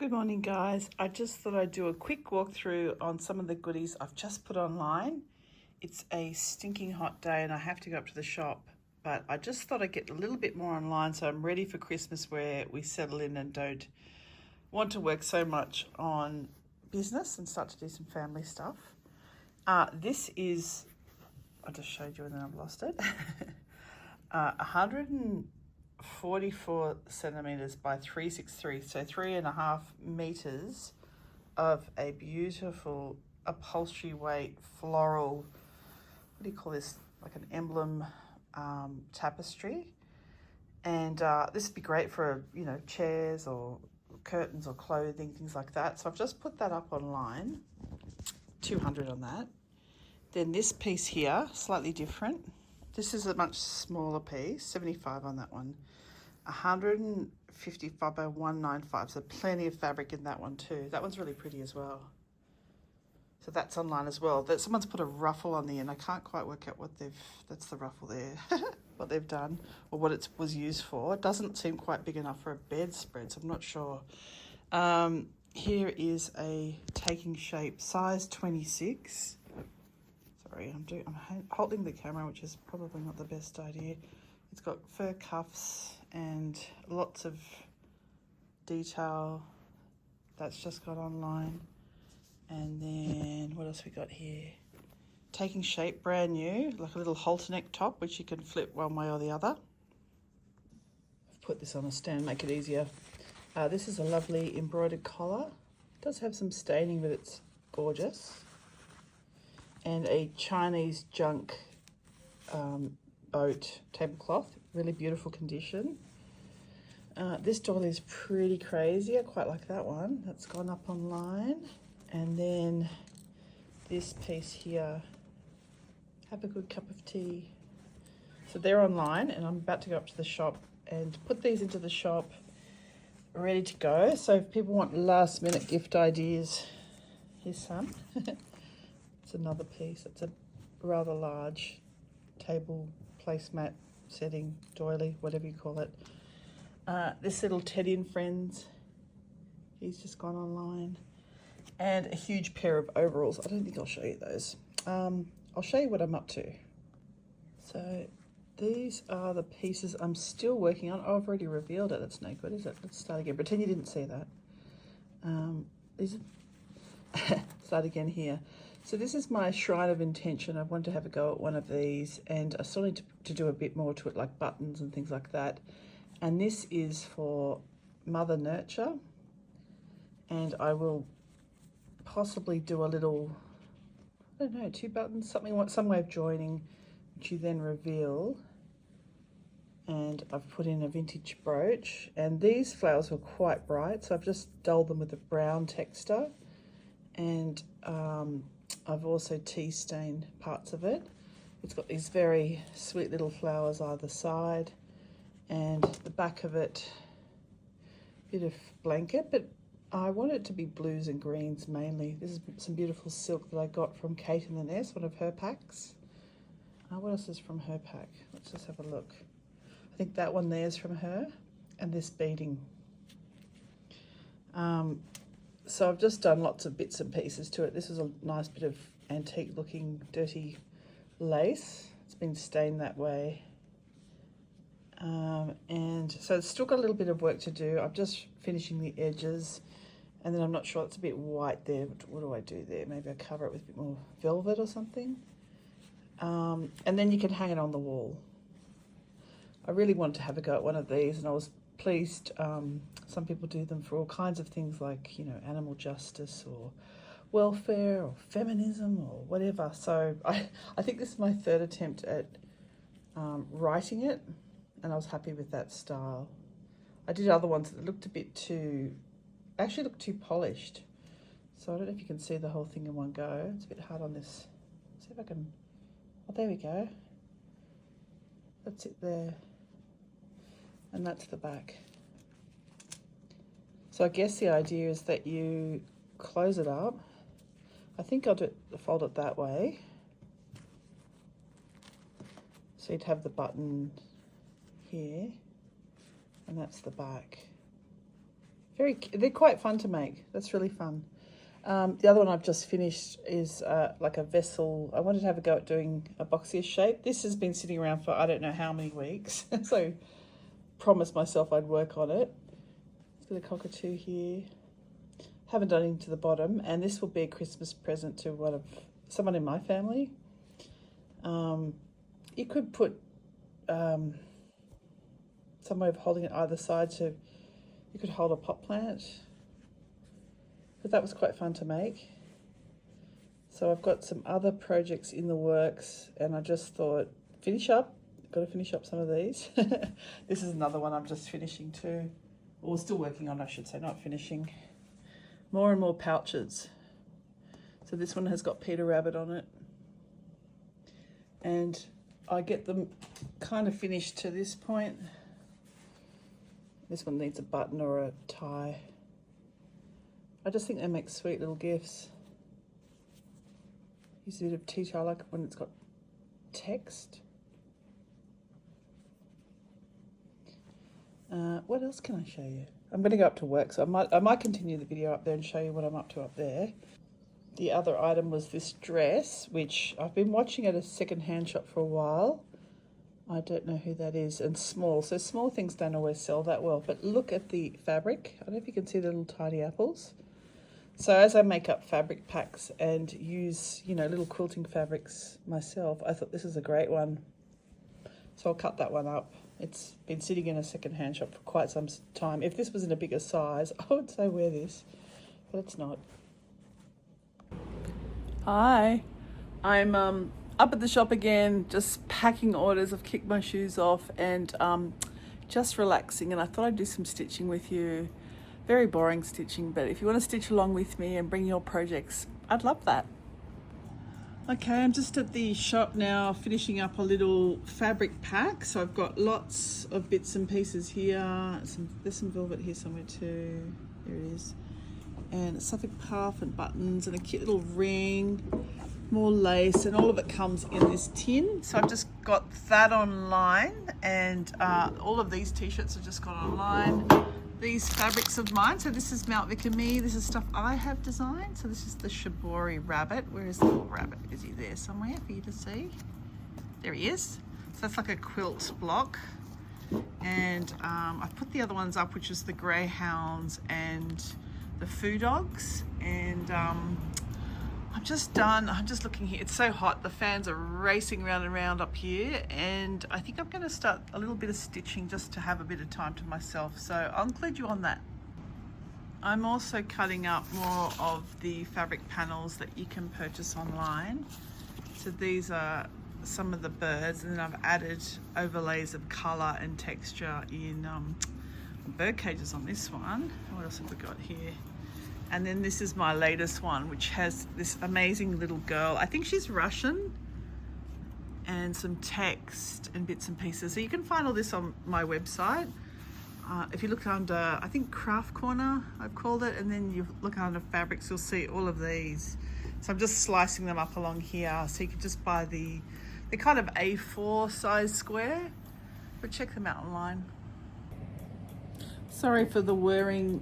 Good morning, guys. I just thought I'd do a quick walkthrough on some of the goodies I've just put online. It's a stinking hot day and I have to go up to the shop, but I just thought I'd get a little bit more online so I'm ready for Christmas, where we settle in and don't want to work so much on business and start to do some family stuff. This is, I just showed you and then I've lost it. 144 centimeters by 363, so 3.5 meters of a beautiful upholstery weight floral, what do you call this, like an emblem tapestry. And this would be great for, chairs or curtains or clothing, things like that. So I've just put that up online, 200 on that. Then this piece here, slightly different. This is a much smaller piece, 75 on that one. 155 by 195, so plenty of fabric in that one too. That one's really pretty as well. So that's online as well. Someone's put a ruffle on the end. I can't quite work out that's the ruffle there, what they've done or what it was used for. It doesn't seem quite big enough for a bedspread, so I'm not sure. Here is a Taking Shape, size 26. Sorry, I'm holding the camera, which is probably not the best idea. It's got fur cuffs and lots of detail. That's just got online. And then what else we got here? Taking Shape, brand new, like a little halter neck top, which you can flip one way or the other. I've put this on a stand, make it easier. This is a lovely embroidered collar. It does have some staining, but it's gorgeous. And a Chinese junk boat tablecloth, really beautiful condition. This doll is pretty crazy. I quite like that one. That's gone up online. And then this piece here, Have a Good Cup of Tea. So they're online, and I'm about to go up to the shop and put these into the shop ready to go. So if people want last minute gift ideas, here's some. It's another piece. It's a rather large table placemat setting, doily, whatever you call it. This little Teddy and Friends, he's just gone online. And a huge pair of overalls. I don't think I'll show you those. I'll show you what I'm up to. So these are the pieces I'm still working on. Oh, I've already revealed it. That's no good, is it? Let's start again. Pretend you didn't see that. Start again here. So this is my Shrine of Intention. I wanted to have a go at one of these, and I still need to do a bit more to it, like buttons and things like that. And this is for Mother Nurture, and I will possibly do a little, I don't know, 2 buttons, some way of joining, which you then reveal. And I've put in a vintage brooch, and these flowers were quite bright, so I've just dulled them with a brown texture. And I've also tea stained parts of it. It's got these very sweet little flowers either side, and the back of it, bit of blanket, but I want it to be blues and greens mainly. This is some beautiful silk that I got from Kate in the Nest, one of her packs. What else is from her pack? Let's just have a look. I think that one there is from her, and this beading. So I've just done lots of bits and pieces to it. This is a nice bit of antique looking dirty lace. It's been stained that way. And so it's still got a little bit of work to do. I'm just finishing the edges, and then I'm not sure, it's a bit white there. What do I do there? Maybe I cover it with a bit more velvet or something. And then you can hang it on the wall. I really wanted to have a go at one of these, and I was pleased. Some people do them for all kinds of things, like, animal justice or welfare or feminism or whatever. So I think this is my 3rd attempt at writing it, and I was happy with that style. I did other ones that looked a bit too polished. So I don't know if you can see the whole thing in one go. It's a bit hard on this. See if I can, oh, there we go. That's it there. And that's the back. So I guess the idea is that you close it up. I think I'll fold it that way. So you'd have the button here, and that's the back. They're quite fun to make. That's really fun. The other one I've just finished is like a vessel. I wanted to have a go at doing a boxier shape. This has been sitting around for I don't know how many weeks. So promised myself I'd work on it. It's got a cockatoo here. Haven't done anything to the bottom, and this will be a Christmas present to someone in my family. You could put some way of holding it either side, so you could hold a pot plant. But that was quite fun to make. So I've got some other projects in the works, and I just thought, got to finish up some of these. This is another one I'm just finishing too, or still working on, I should say, not finishing. More and more pouches. So this one has got Peter Rabbit on it. And I get them kind of finished to this point. This one needs a button or a tie. I just think they make sweet little gifts. Use a bit of tea, I like when it's got text. What else can I show you? I'm going to go up to work, so I might continue the video up there and show you what I'm up to up there. The other item was this dress, which I've been watching at a second-hand shop for a while. I don't know who that is, and small. So small things don't always sell that well, but look at the fabric. I don't know if you can see the little tiny apples. So as I make up fabric packs and use, little quilting fabrics myself, I thought this is a great one. So I'll cut that one up. It's been sitting in a second-hand shop for quite some time. If this was in a bigger size, I would say wear this, but it's not. Hi, I'm up at the shop again, just packing orders. I've kicked my shoes off and just relaxing, and I thought I'd do some stitching with you. Very boring stitching, but if you want to stitch along with me and bring your projects, I'd love that. Okay, I'm just at the shop now, finishing up a little fabric pack. So I've got lots of bits and pieces here. There's some velvet here somewhere too. There it is. And a Suffolk puff and buttons and a cute little ring, more lace, and all of it comes in this tin. So I've just got that online, and all of these t-shirts I've just got online. These fabrics of mine, so this is Mount Vic and Me. This is stuff I have designed. So this is the Shibori rabbit. Where is the little rabbit? Is he there somewhere for you to see? There he is. So that's like a quilt block. And I put the other ones up, which is the greyhounds and the foo dogs. And I'm just looking here. It's so hot. The fans are racing round and round up here, and I think I'm going to start a little bit of stitching just to have a bit of time to myself. So I'll include you on that. I'm also cutting up more of the fabric panels that you can purchase online. So these are some of the birds, and then I've added overlays of colour and texture in bird cages on this one. What else have we got here? And then this is my latest one, which has this amazing little girl. I think she's Russian, and some text and bits and pieces. So you can find all this on my website. If you look under, I think Craft Corner, I've called it, and then you look under fabrics, you'll see all of these. So I'm just slicing them up along here. So you can just buy the kind of A4 size square, but check them out online. Sorry for the whirring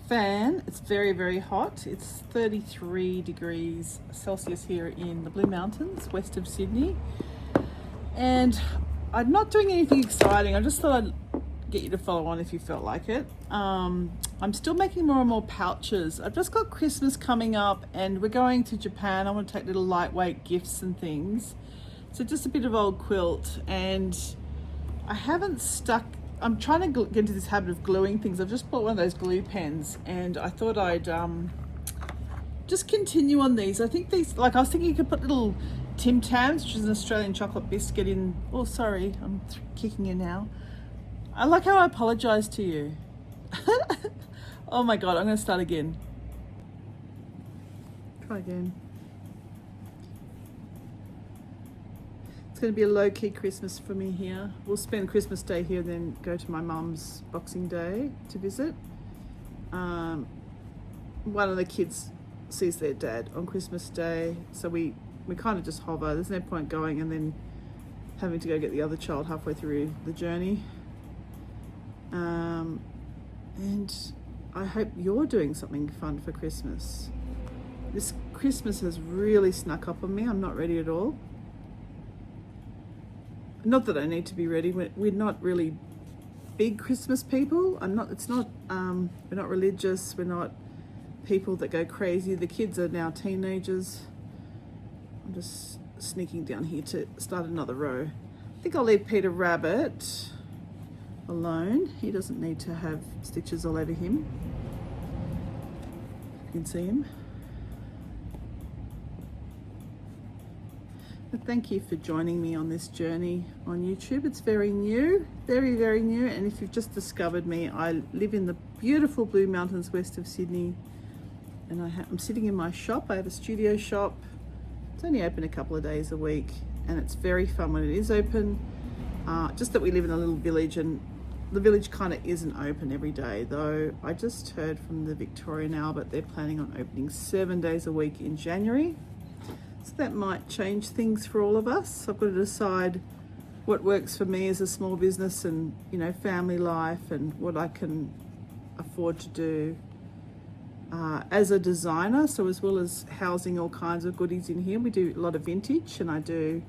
fan. It's very, very hot. It's 33 degrees Celsius here in the Blue Mountains, west of Sydney. And I'm not doing anything exciting. I just thought I'd get you to follow on if you felt like it. I'm still making more and more pouches. I've just got Christmas coming up, and we're going to Japan. I want to take little lightweight gifts and things. So just a bit of old quilt, and I'm trying to get into this habit of gluing things. I've just bought one of those glue pens, and I thought I'd just continue on these. I think these, I was thinking you could put little Tim Tams, which is an Australian chocolate biscuit, in. Oh, sorry, I'm kicking you now. I like how I apologise to you. Oh my God, I'm going to start again. Try again. It's going to be a low-key Christmas for me here. We'll spend Christmas Day here, then go to my mum's Boxing Day to visit. One of the kids sees their dad on Christmas Day, so we kind of just hover. There's no point going and then having to go get the other child halfway through the journey. and I hope you're doing something fun for Christmas. This Christmas has really snuck up on me. I'm not ready at all. Not that I need to be ready. We're not really big Christmas people. We're not religious. We're not people that go crazy. The kids are now teenagers. I'm just sneaking down here to start another row. I think I'll leave Peter Rabbit alone. He doesn't need to have stitches all over him. You can see him. But thank you for joining me on this journey on YouTube. It's very new, very, very new. And if you've just discovered me, I live in the beautiful Blue Mountains west of Sydney. And I'm sitting in my shop. I have a studio shop. It's only open a couple of days a week. And it's very fun when it is open. Just that we live in a little village, and the village kind of isn't open every day, though I just heard from the Victorian Albert they're planning on opening 7 days a week in January. So that might change things for all of us. I've got to decide what works for me as a small business and, family life, and what I can afford to do as a designer. So as well as housing all kinds of goodies in here, we do a lot of vintage, and I do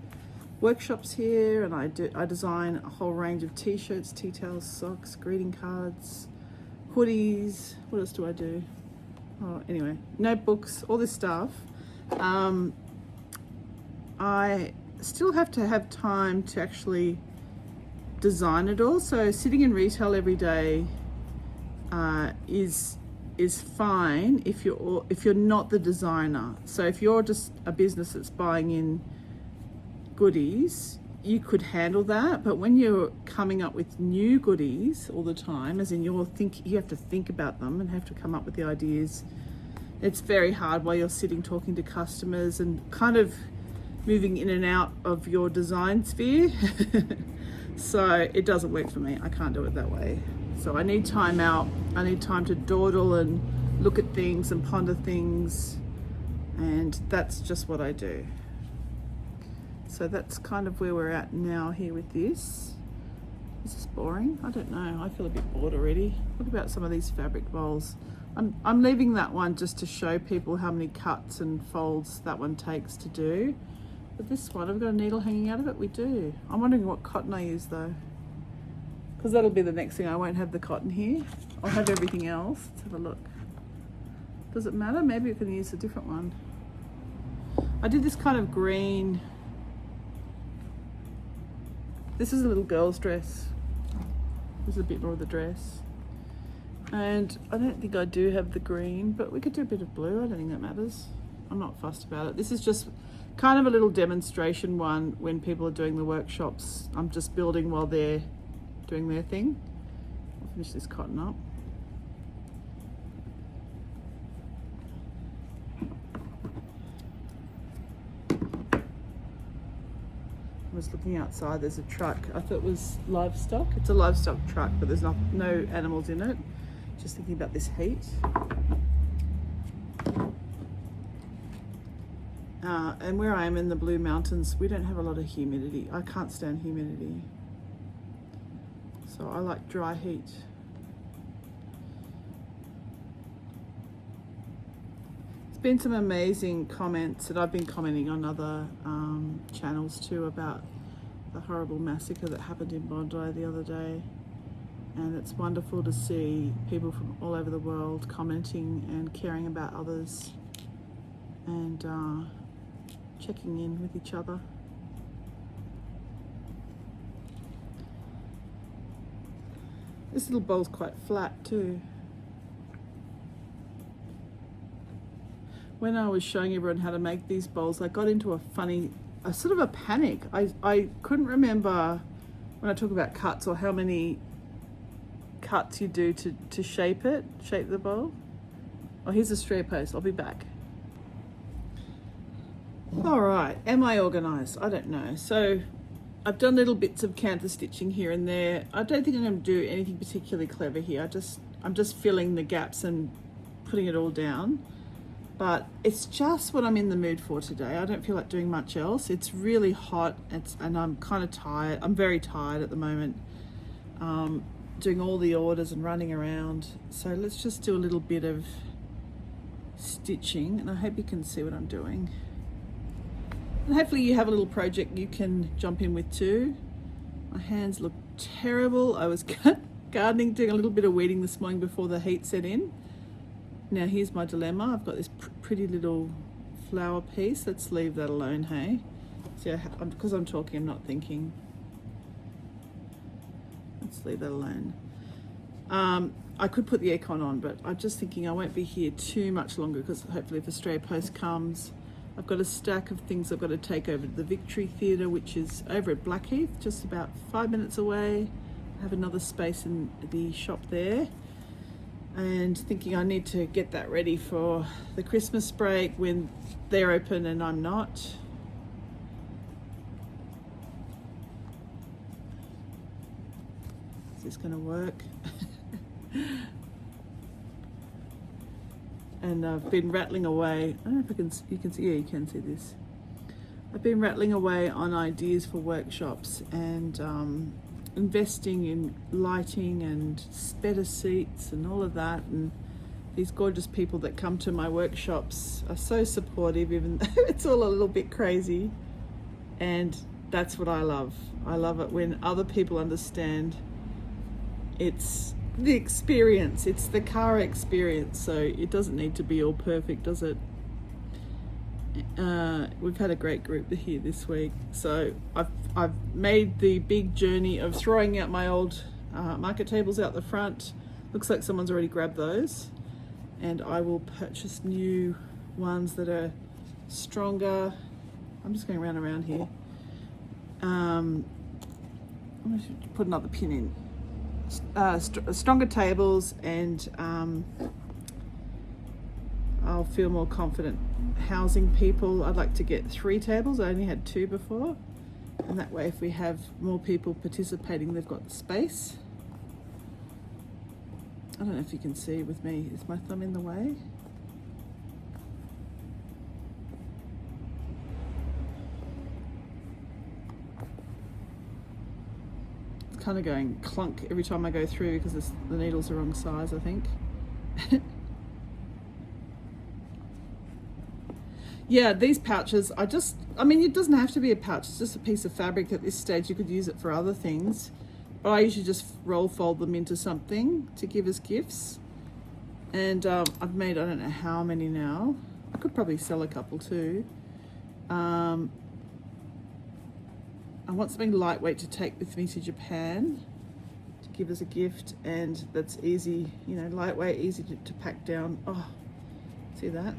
workshops here, and I design a whole range of t-shirts, tea towels, socks, greeting cards, hoodies. What else do I do? Oh, anyway, notebooks, all this stuff. I still have to have time to actually design it all. So sitting in retail every day is fine if you're not the designer. So if you're just a business that's buying in goodies, you could handle that. But when you're coming up with new goodies all the time, as in you have to think about them and have to come up with the ideas, it's very hard while you're sitting talking to customers and kind of moving in and out of your design sphere. So it doesn't work for me. I can't do it that way. So I need time out. I need time to dawdle and look at things and ponder things, and that's just what I do. So that's kind of where we're at now here with this. Is this boring? I don't know. I feel a bit bored already. What about some of these fabric bowls? I'm leaving that one just to show people how many cuts and folds that one takes to do. But this one, I've got a needle hanging out of it. We do. I'm wondering what cotton I use though, because that'll be the next thing. I won't have the cotton here. I'll have everything else. Let's have a look. Does it matter? Maybe I can use a different one. I did this kind of green. This is a little girl's dress. This is a bit more of the dress. And I don't think I do have the green, but we could do a bit of blue. I don't think that matters. I'm not fussed about it. This is just kind of a little demonstration one when people are doing the workshops. I'm just building while they're doing their thing. I'll finish this cotton up. I was looking outside, there's a truck. I thought it was livestock. It's a livestock truck, but there's no animals in it. Just thinking about this heat. And where I am in the Blue Mountains, we don't have a lot of humidity. I can't stand humidity. So I like dry heat. There's been some amazing comments, and I've been commenting on other channels too about the horrible massacre that happened in Bondi the other day. And it's wonderful to see people from all over the world commenting and caring about others and checking in with each other. This little bowl's quite flat too. When I was showing everyone how to make these bowls, I got into a sort of a panic. I couldn't remember when I talk about cuts or how many cuts you do to shape the bowl. Oh, here's a stray post. I'll be back. All right, am I organized? I don't know. So I've done little bits of canter stitching here and there. I don't think I'm going to do anything particularly clever here. I'm just filling the gaps and putting it all down. But it's just what I'm in the mood for today. I don't feel like doing much else. It's really hot, and I'm kind of tired. I'm very tired at the moment. doing all the orders and running around. So let's just do a little bit of stitching, and I hope you can see what I'm doing. And hopefully you have a little project you can jump in with too. My hands look terrible. I was gardening, doing a little bit of weeding this morning before the heat set in. Now here's my dilemma. I've got this pretty little flower piece. Let's leave that alone, hey? See, because I'm talking, I'm not thinking. Let's leave that alone. I could put the aircon on, but I'm just thinking I won't be here too much longer, because hopefully if Australia Post comes, I've got a stack of things I've got to take over to the Victory Theatre, which is over at Blackheath, just about 5 minutes away. I have another space in the shop there, and thinking I need to get that ready for the Christmas break when they're open and I'm not. Is this going to work? And I've been rattling away. I don't know if you can see, yeah, you can see this. I've been rattling away on ideas for workshops and investing in lighting and better seats and all of that. And these gorgeous people that come to my workshops are so supportive, even though it's all a little bit crazy. And that's what I love. I love it when other people understand it's the experience, it's the car experience, so it doesn't need to be all perfect, does it? We've had a great group here this week, so I've made the big journey of throwing out my old market tables out the front. Looks like someone's already grabbed those, and I will purchase new ones that are stronger. I'm just going around here. I'm going to put another pin in. Stronger tables, and I'll feel more confident housing people. I'd like to get 3 tables. I only had 2 before, and that way if we have more people participating, they've got space. I don't know if you can see with me. Is my thumb in the way? Kind of going clunk every time I go through because the needle's the wrong size, I think. Yeah, these pouches, I mean, it doesn't have to be a pouch, it's just a piece of fabric at this stage. You could use it for other things, but I usually just roll fold them into something to give as gifts. And I've made, I don't know how many now. I could probably sell a couple too. I want something lightweight to take with me to Japan to give as a gift, and that's easy, you know, lightweight, easy to pack down. Oh, see that?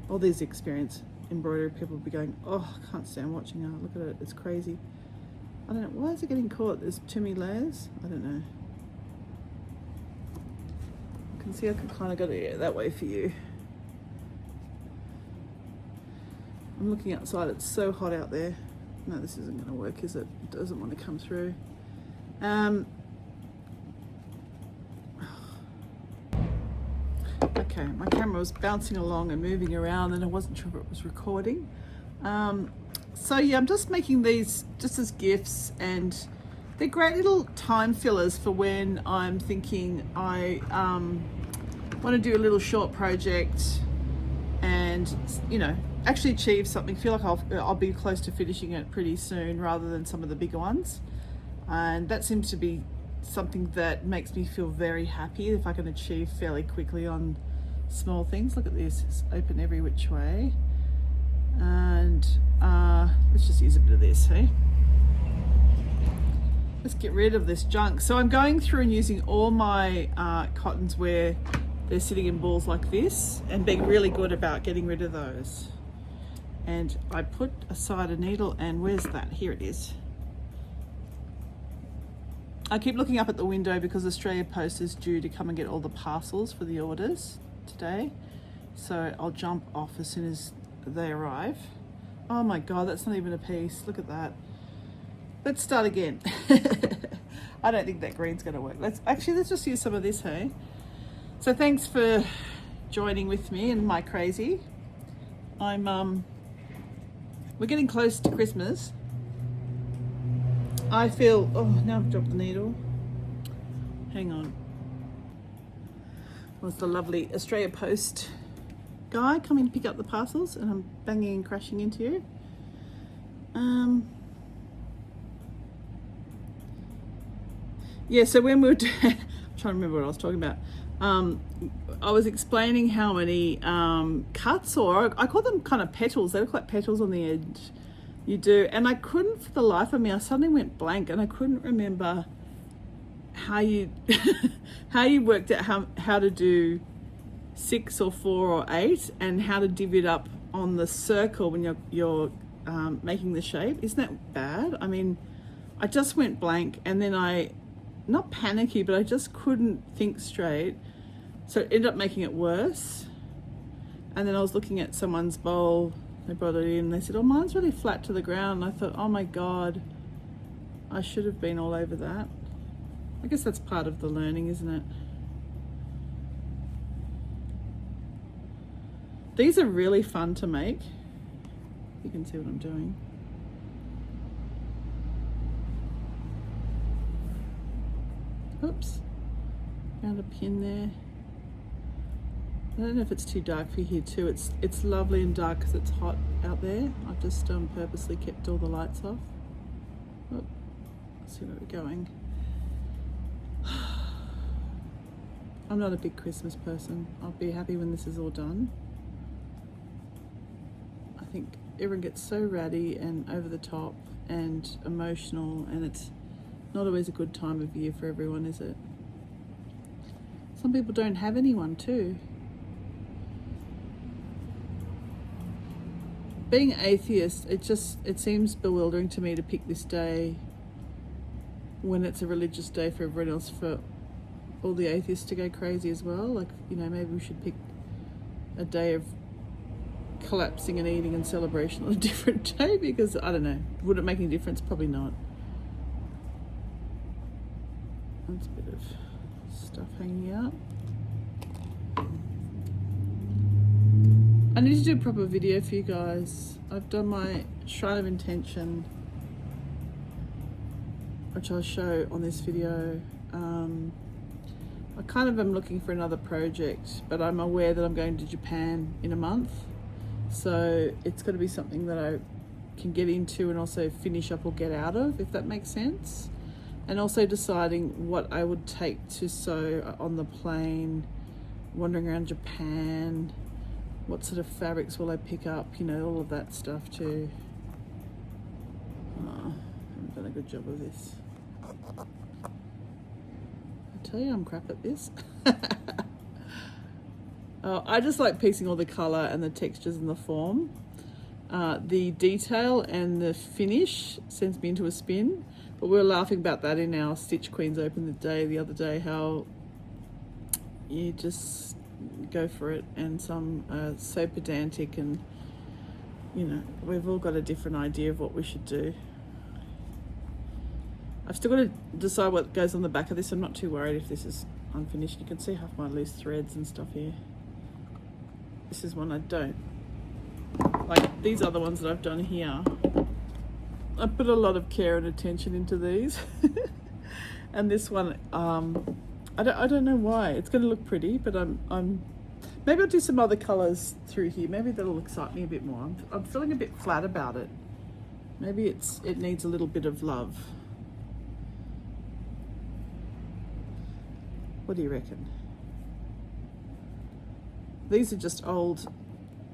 All these experienced embroidery people will be going, oh, I can't stand watching it. Look at it, it's crazy. I don't know, why is it getting caught? There's too many layers? I don't know. You can see I can kind of go that way for you. I'm looking outside, it's so hot out there. No, this isn't going to work, is it? It doesn't want to come through. Okay, my camera was bouncing along and moving around and I wasn't sure if it was recording. So yeah, I'm just making these just as gifts, and they're great little time fillers for when I'm thinking I want to do a little short project and, you know, actually achieve something, feel like I'll be close to finishing it pretty soon rather than some of the bigger ones. And that seems to be something that makes me feel very happy if I can achieve fairly quickly on small things. Look at this, it's open every which way. And let's just use a bit of this, hey? Let's get rid of this junk. So I'm going through and using all my cottons where they're sitting in balls like this and being really good about getting rid of those. And I put aside a needle, and where's that? Here it is. I keep looking up at the window because Australia Post is due to come and get all the parcels for the orders today. So I'll jump off as soon as they arrive. Oh my God, that's not even a piece. Look at that. Let's start again. I don't think that green's gonna work. Let's just use some of this, hey? So thanks for joining with me in my crazy. We're getting close to Christmas. I feel, oh, now I've dropped the needle. Hang on. Was the lovely Australia Post guy coming to pick up the parcels, and I'm banging and crashing into you. Yeah, so when we were I'm trying to remember what I was talking about. I was explaining how many cuts, or I call them kind of petals. They look like petals on the edge. You do, and I couldn't for the life of me. I suddenly went blank, and I couldn't remember how you how you worked out how to do 6 or 4 or 8, and how to divvy it up on the circle when you're making the shape. Isn't that bad? I mean, I just went blank, and then not panicky, but I just couldn't think straight. So it ended up making it worse. And then I was looking at someone's bowl. They brought it in. They said, "Oh, mine's really flat to the ground." And I thought, "Oh my God, I should have been all over that." I guess that's part of the learning, isn't it? These are really fun to make. You can see what I'm doing. Oops, found a pin there. I don't know if it's too dark for you here too. It's lovely and dark because it's hot out there. I've just purposely kept all the lights off. Oh, let's see where we're going. I'm not a big Christmas person. I'll be happy when this is all done. I think everyone gets so ratty and over the top and emotional, and it's not always a good time of year for everyone, is it? Some people don't have anyone too. Being atheist, it seems bewildering to me to pick this day when it's a religious day for everyone else, for all the atheists to go crazy as well. Like, maybe we should pick a day of collapsing and eating and celebration on a different day, because I don't know, would it make any difference? Probably not. That's a bit of stuff hanging out. I need to do a proper video for you guys. I've done my Shrine of Intention, which I'll show on this video. I kind of am looking for another project, but I'm aware that I'm going to Japan in a month. So it's going to be something that I can get into and also finish up or get out of, if that makes sense. And also deciding what I would take to sew on the plane, wandering around Japan, what sort of fabrics will I pick up, all of that stuff too. Oh, I haven't done a good job of this. I tell you, I'm crap at this. I just like piecing all the colour and the textures and the form. The detail and the finish sends me into a spin. But we were laughing about that in our Stitch Queens Open the other day, how you just go for it, and some are so pedantic, and we've all got a different idea of what we should do. I've still got to decide what goes on the back of this. I'm not too worried if this is unfinished. You can see half my loose threads and stuff here. This is one I don't like. These other ones that I've done here, I put a lot of care and attention into these. And this one, I don't know why. It's going to look pretty, but maybe I'll do some other colours through here. Maybe that'll excite me a bit more. I'm feeling a bit flat about it. Maybe it needs a little bit of love. What do you reckon? These are just old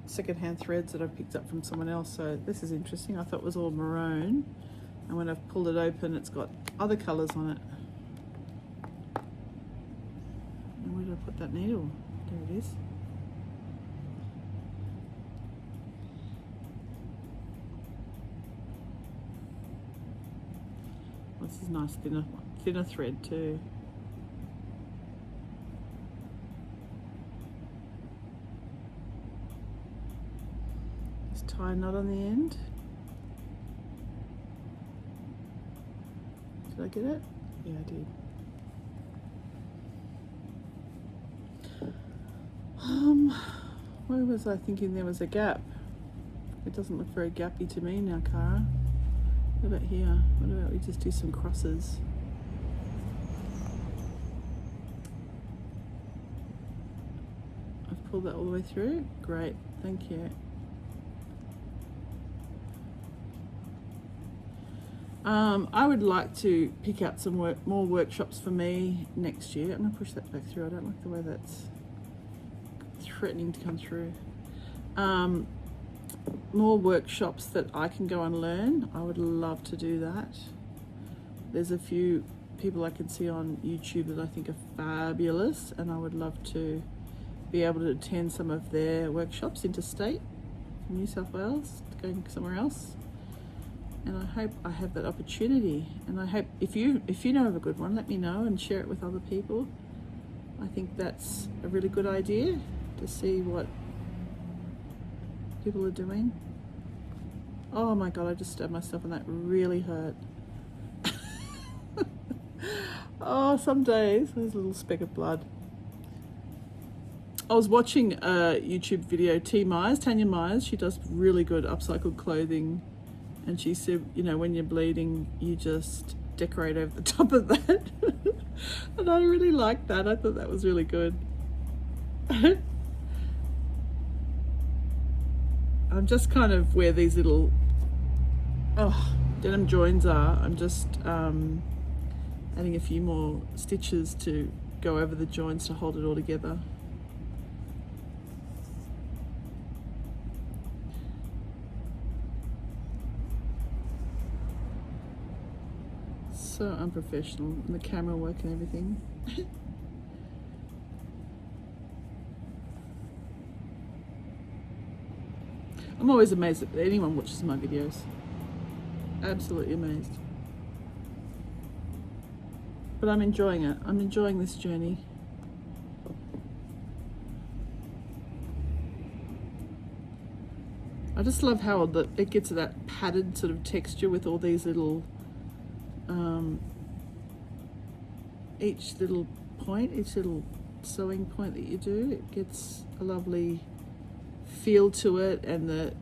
secondhand threads that I picked up from someone else, so this is interesting. I thought it was all maroon, and when I've pulled it open, it's got other colours on it. And where did I put that needle? There it is. Well, this is nice thinner thread too. Tie a knot on the end. Did I get it? Yeah, I did. Where was I thinking there was a gap? It doesn't look very gappy to me now, Cara. What about here? What about we just do some crosses? I've pulled that all the way through. Great, thank you. I would like to pick out some more workshops for me next year. I'm going to push that back through. I don't like the way that's threatening to come through. More workshops that I can go and learn. I would love to do that. There's a few people I can see on YouTube that I think are fabulous, and I would love to be able to attend some of their workshops interstate from New South Wales, going somewhere else. And I hope I have that opportunity. And I hope if you know of a good one, let me know and share it with other people. I think that's a really good idea to see what people are doing. Oh my God, I just stabbed myself and that really hurt. Oh, some days there's a little speck of blood. I was watching a YouTube video, Tanya Myers, she does really good upcycled clothing, and she said, you know, when you're bleeding, you just decorate over the top of that. And I really liked that. I thought that was really good. I'm just kind of where these little denim joins are. I'm just adding a few more stitches to go over the joins to hold it all together. So unprofessional, and the camera work and everything. I'm always amazed that anyone watches my videos. Absolutely amazed. But I'm enjoying it. I'm enjoying this journey. I just love how it gets that padded sort of texture with all these little, each little point, each little sewing point that you do, it gets a lovely feel to it, and the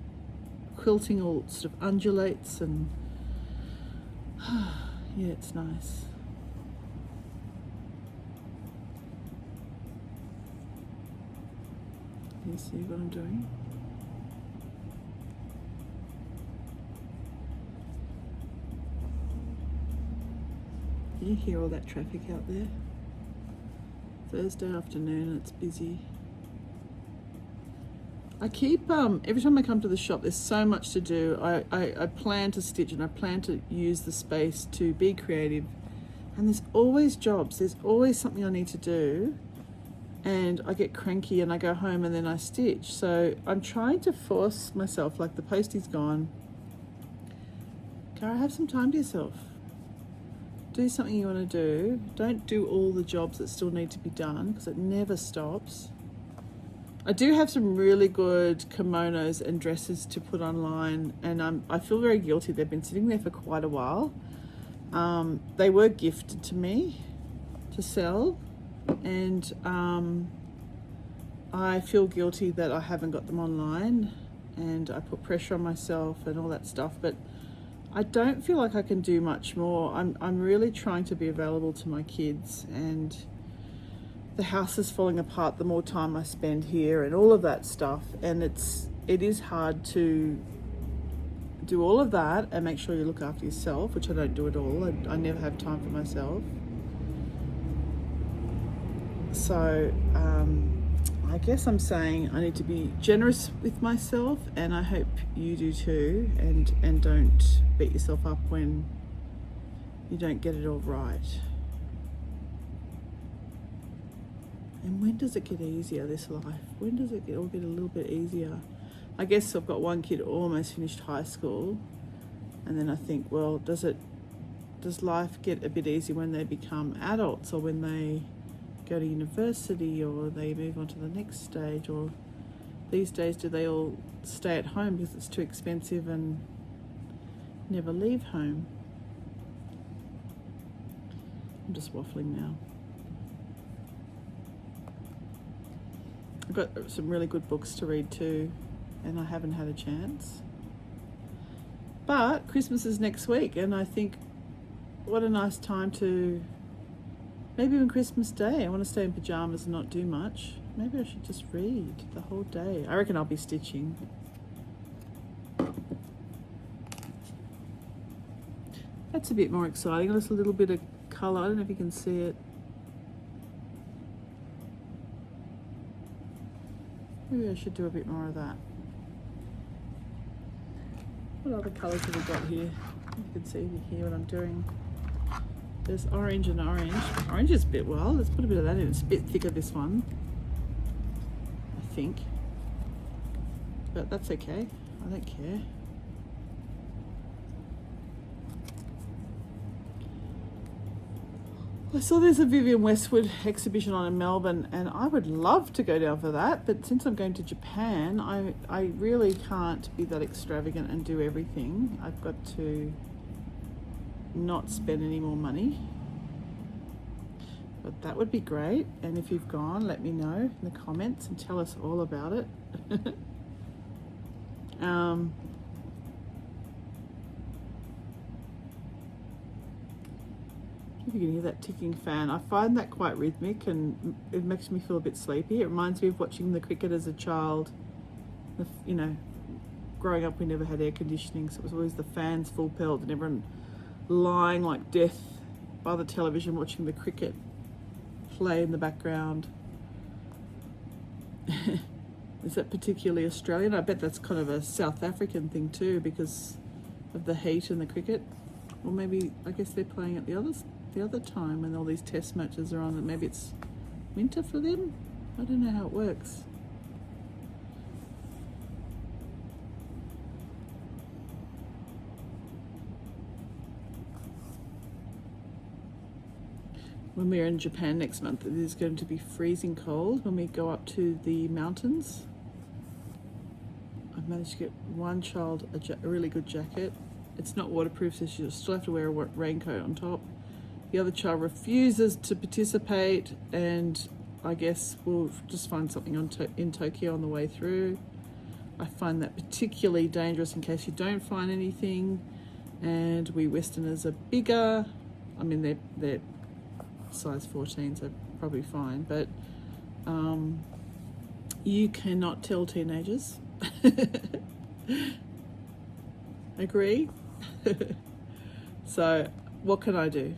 quilting all sort of undulates, and yeah, it's nice. Can you see what I'm doing? Can you hear all that traffic out there? Thursday afternoon, it's busy. I keep, every time I come to the shop, there's so much to do. I plan to stitch, and I plan to use the space to be creative. And there's always jobs. There's always something I need to do. And I get cranky and I go home and then I stitch. So I'm trying to force myself, like the postie's gone. Cara, have some time to yourself. Do something you want to do. Don't do all the jobs that still need to be done, because it never stops. I do have some really good kimonos and dresses to put online, and I feel very guilty. They've been sitting there for quite a while. They were gifted to me to sell, and I feel guilty that I haven't got them online, and I put pressure on myself and all that stuff, but I don't feel like I can do much more. I'm really trying to be available to my kids, and the house is falling apart the more time I spend here and all of that stuff, and it is hard to do all of that and make sure you look after yourself, which I don't do at all. I never have time for myself. So I guess I'm saying I need to be generous with myself, and I hope you do too, and don't beat yourself up when you don't get it all right. And when does it get easier, this life? When does it all get a little bit easier? I guess I've got one kid almost finished high school, and then I think, well, does life get a bit easier when they become adults, or when they go to university, or they move on to the next stage, or these days do they all stay at home because it's too expensive and never leave home? I'm just waffling now. I've got some really good books to read too, and I haven't had a chance. But Christmas is next week, and I think what a nice time to, maybe on Christmas Day, I want to stay in pyjamas and not do much. Maybe I should just read the whole day. I reckon I'll be stitching. That's a bit more exciting. Just a little bit of colour. I don't know if you can see it. Maybe I should do a bit more of that. What other colours have we got here? You can see here what I'm doing. There's orange and orange. Orange is a bit wild. Let's put a bit of that in. It's a bit thicker, this one, I think. But that's okay. I don't care. I saw there's a Vivienne Westwood exhibition on in Melbourne, and I would love to go down for that, but since I'm going to Japan, I really can't be that extravagant and do everything. I've got to not spend any more money. But that would be great, and if you've gone, let me know in the comments and tell us all about it. If you can hear that ticking fan, I find that quite rhythmic and it makes me feel a bit sleepy. It reminds me of watching the cricket as a child. You know, growing up we never had air conditioning, so it was always the fans full pelt and everyone lying like death by the television watching the cricket play in the background. Is that particularly Australian? I bet that's kind of a South African thing too, because of the heat and the cricket. Or maybe, I guess they're playing at the other time when all these test matches are on, and maybe it's winter for them. I don't know how it works. When we're in Japan next month, it is going to be freezing cold when we go up to the mountains. I've managed to get one child a really good jacket. It's not waterproof, so she'll still have to wear a raincoat on top. The other child refuses to participate, and I guess we'll just find something in Tokyo on the way through. I find that particularly dangerous in case you don't find anything, and we Westerners are bigger. I mean, they're size 14, so probably fine, but you cannot tell teenagers. Agree? So what can I do?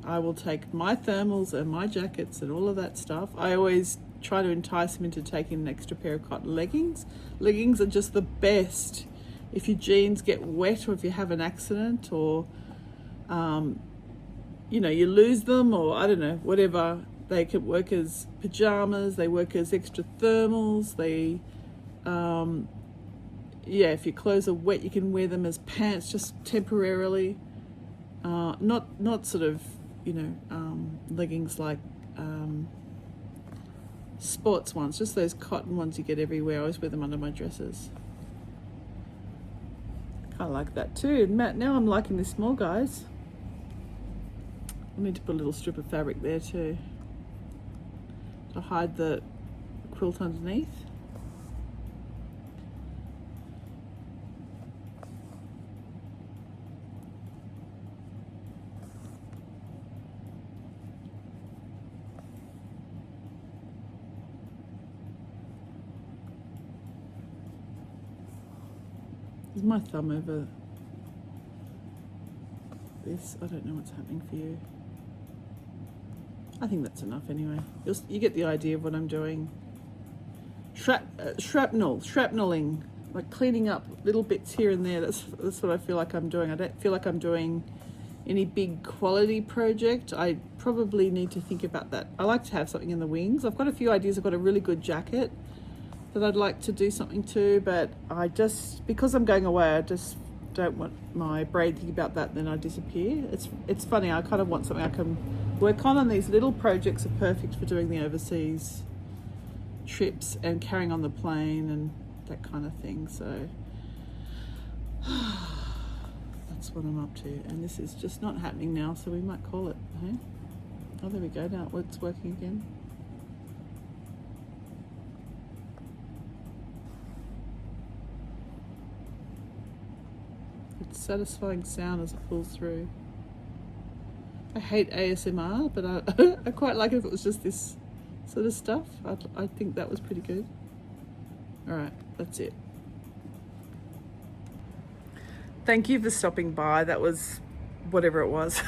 I will take my thermals and my jackets and all of that stuff. I always try to entice them into taking an extra pair of cotton leggings. Leggings are just the best if your jeans get wet, or if you have an accident, or you know, you lose them, or I don't know, whatever. They could work as pajamas, they work as extra thermals, they yeah, if your clothes are wet, you can wear them as pants just temporarily. Not sort of, you know, leggings like sports ones, just those cotton ones you get everywhere. I always wear them under my dresses. I like that too. Now I'm liking this more, guys. I need to put a little strip of fabric there too to hide the quilt underneath. Is my thumb over this? I don't know what's happening for you. I think that's enough anyway. You get the idea of what I'm doing. Shrapneling, like cleaning up little bits here and there. That's what I feel like I'm doing. I don't feel like I'm doing any big quality project. I probably need to think about that. I like to have something in the wings. I've got a few ideas. I've got a really good jacket that I'd like to do something to, but I just, because I'm going away, I just don't want my brain thinking about that and then I disappear. It's funny, I kind of want something I can work on, and these little projects are perfect for doing the overseas trips and carrying on the plane and that kind of thing. So that's what I'm up to, and this is just not happening now, so we might call it, hey? Oh, there we go, now it's working again. satisfying sound as it pulls through. I hate ASMR, but I quite like it if it was just this sort of stuff. I think that was pretty good. All right, that's it. Thank you for stopping by. That was whatever it was.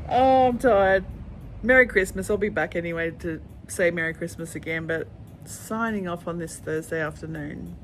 Oh, I'm tired. Merry Christmas. I'll be back anyway to say Merry Christmas again, but signing off on this Thursday afternoon.